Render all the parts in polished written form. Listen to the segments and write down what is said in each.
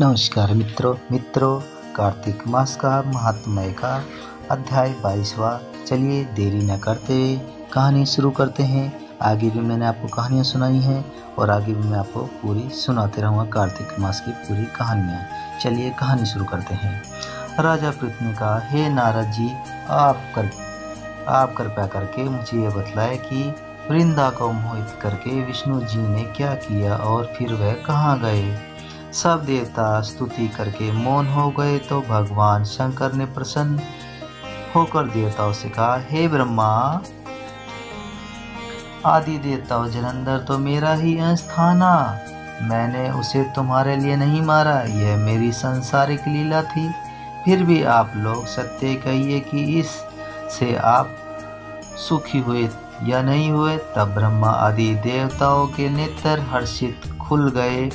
नमस्कार मित्रों कार्तिक मास का महात्म्य का अध्याय 22वां। चलिए देरी न करते हुए कहानी शुरू करते हैं। आगे भी मैंने आपको कहानियाँ सुनाई हैं और आगे भी मैं आपको पूरी सुनाते रहूँगा कार्तिक मास की पूरी कहानियाँ। चलिए कहानी शुरू करते हैं। राजा पृथु ने कहा, हे नारद जी, आप कृपया करके मुझे ये बतलाए कि वृंदा को मोहित करके विष्णु जी ने क्या किया और फिर वह कहाँ गए। सब देवता स्तुति करके मौन हो गए तो भगवान शंकर ने प्रसन्न होकर देवताओं से कहा, हे ब्रह्मा आदि देवताओं, जलंधर तो मेरा ही अंश था ना। मैंने उसे तुम्हारे लिए नहीं मारा, यह मेरी सांसारिक लीला थी। फिर भी आप लोग सत्य कहिए कि इससे आप सुखी हुए या नहीं हुए। तब ब्रह्मा आदि देवताओं के नेत्र हर्षित खुल गए।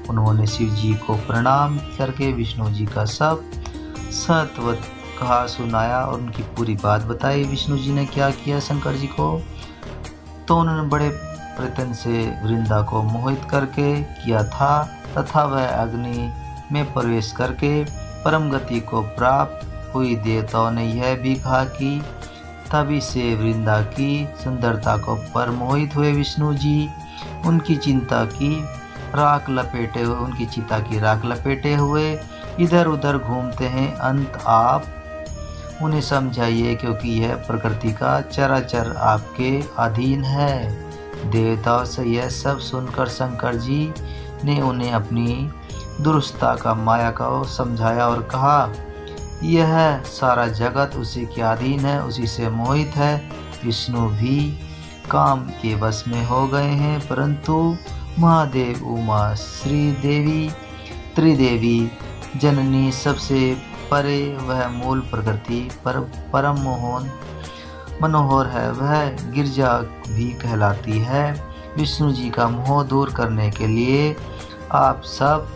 उन्होंने शिव जी को प्रणाम करके विष्णु जी का सब सत्वत कहा सुनाया और उनकी पूरी बात बताई। विष्णु जी ने क्या किया शंकर जी को, तो उन्होंने बड़े प्रयत्न से वृंदा को मोहित करके किया था तथा वह अग्नि में प्रवेश करके परम गति को प्राप्त हुई। देवताओं ने यह भी कहा कि तभी से वृंदा की सुंदरता को पर मोहित हुए विष्णु जी उनकी चिता की राख लपेटे हुए इधर उधर घूमते हैं। अंत आप उन्हें समझाइए, क्योंकि यह प्रकृति का चराचर आपके अधीन है। देवताओं से यह सब सुनकर शंकर जी ने उन्हें अपनी दुरुस्ता का माया को समझाया और कहा, यह सारा जगत उसी के अधीन है, उसी से मोहित है। विष्णु भी काम के वश में हो गए हैं, परंतु महादेव, उमा, श्री देवी, त्रिदेवी, जननी सबसे परे वह मूल प्रकृति पर परम मनोहर है, वह गिरजा भी कहलाती है। विष्णु जी का मोह दूर करने के लिए आप सब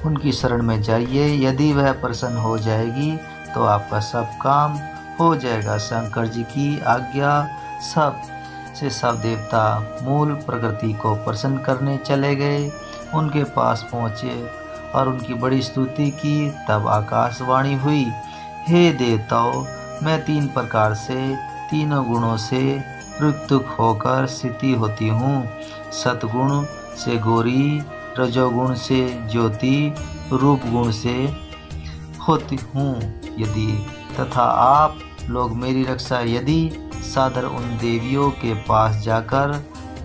उनकी शरण में जाइए। यदि वह प्रसन्न हो जाएगी तो आपका सब काम हो जाएगा। शंकर जी की आज्ञा सब देवता मूल प्रकृति को प्रसन्न करने चले गए। उनके पास पहुँचे और उनकी बड़ी स्तुति की। तब आकाशवाणी हुई, हे देवताओं, मैं 3 प्रकार से तीनों गुणों से युक्त होकर स्थिति होती हूँ। सतगुण से गौरी, रजोगुण से ज्योति, रूप गुण से होती हूँ। यदि तथा आप लोग मेरी रक्षा यदि सादर उन देवियों के पास जाकर,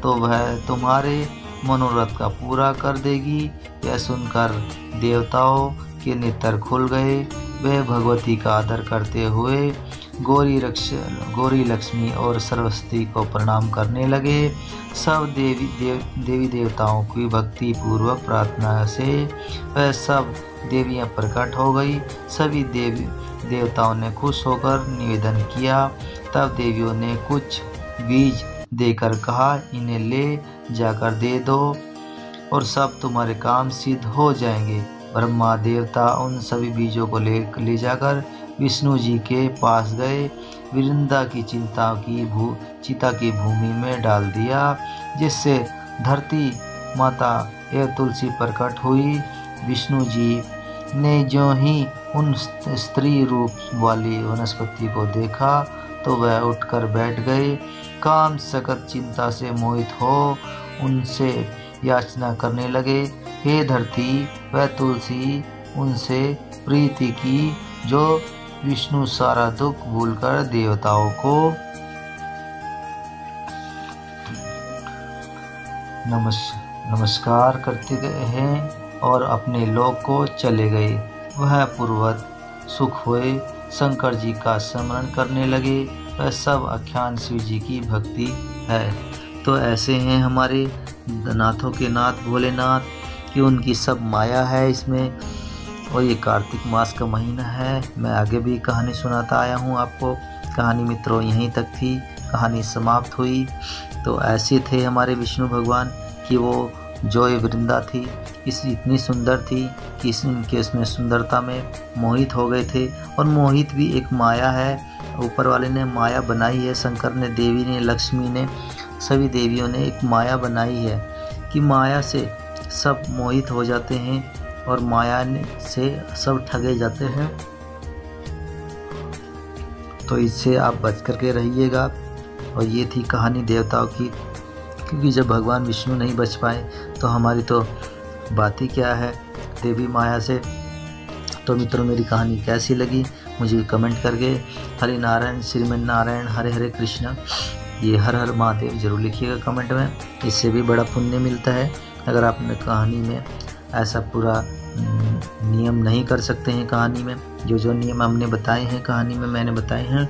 तो वह तुम्हारे मनोरथ का पूरा कर देगी। यह सुनकर देवताओं के नेत्र खुल गए। वे भगवती का आदर करते हुए गौरी लक्ष्मी और सरस्वती को प्रणाम करने लगे। सब देवी देवताओं की भक्ति पूर्वक प्रार्थना से वह सब देवियां प्रकट हो गई। सभी देवताओं ने खुश होकर निवेदन किया। तब देवियों ने कुछ बीज देकर कहा, इन्हें ले जाकर दे दो और सब तुम्हारे काम सिद्ध हो जाएंगे। ब्रह्मा देवता उन सभी बीजों को ले जाकर विष्णु जी के पास गए। वृंदा की चिता की भूमि में डाल दिया, जिससे धरती माता एवं तुलसी प्रकट हुई। विष्णु जी ने जो ही उन स्त्री रूप वाली वनस्पति को देखा तो वह उठकर बैठ गए। काम सकत चिंता से मोहित हो उनसे याचना करने लगे, हे धरती वह तुलसी उनसे प्रीति की, जो विष्णु सारा दुख भूलकर देवताओं को नमस्कार करते हैं और अपने लोक को चले गए। वह पूर्वत सुख हुए शंकर जी का स्मरण करने लगे। वह सब आख्यान शिव जी की भक्ति है। तो ऐसे हैं हमारे नाथों के नाथ भोलेनाथ कि उनकी सब माया है इसमें। और ये कार्तिक मास का महीना है। मैं आगे भी कहानी सुनाता आया हूँ आपको। कहानी मित्रों यहीं तक थी, कहानी समाप्त हुई। तो ऐसे थे हमारे विष्णु भगवान कि वो जो ये वृंदा थी इतनी सुंदर थी कि उसमें सुंदरता में मोहित हो गए थे। और मोहित भी एक माया है, ऊपर वाले ने माया बनाई है। शंकर ने, देवी ने, लक्ष्मी ने, सभी देवियों ने एक माया बनाई है कि माया से सब मोहित हो जाते हैं और माया से सब ठगे जाते हैं। तो इससे आप बच करके रहिएगा। और ये थी कहानी देवताओं की, क्योंकि जब भगवान विष्णु नहीं बच पाए तो हमारी तो बात ही क्या है देवी माया से। तो मित्रों, मेरी कहानी कैसी लगी मुझे कमेंट करके हरि नारायण श्रीमन नारायण हरे हरे कृष्णा, ये हर हर महादेव जरूर लिखिएगा कमेंट में। इससे भी बड़ा पुण्य मिलता है। अगर आप अपने कहानी में ऐसा पूरा नियम नहीं कर सकते हैं, कहानी में जो जो नियम हमने बताए हैं, कहानी में मैंने बताए हैं,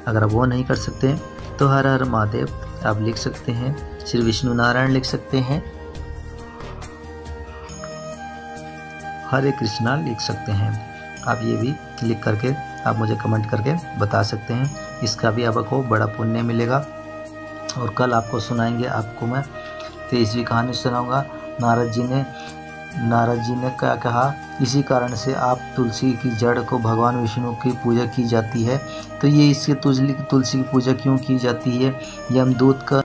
अगर आप वो नहीं कर सकते हैं तो हर हर महादेव आप लिख सकते हैं, श्री विष्णु नारायण लिख सकते हैं, हरे कृष्णा लिख सकते हैं। आप ये भी लिख करके आप मुझे कमेंट करके बता सकते हैं। इसका भी आपको बड़ा पुण्य मिलेगा। और कल आपको सुनाएंगे, आपको मैं 23वीं कहानी सुनाऊंगा। नारद जी ने क्या कहा, इसी कारण से आप तुलसी की जड़ को भगवान विष्णु की पूजा की जाती है। तो ये इससे तुलसी की पूजा क्यों की जाती है, यमदूत का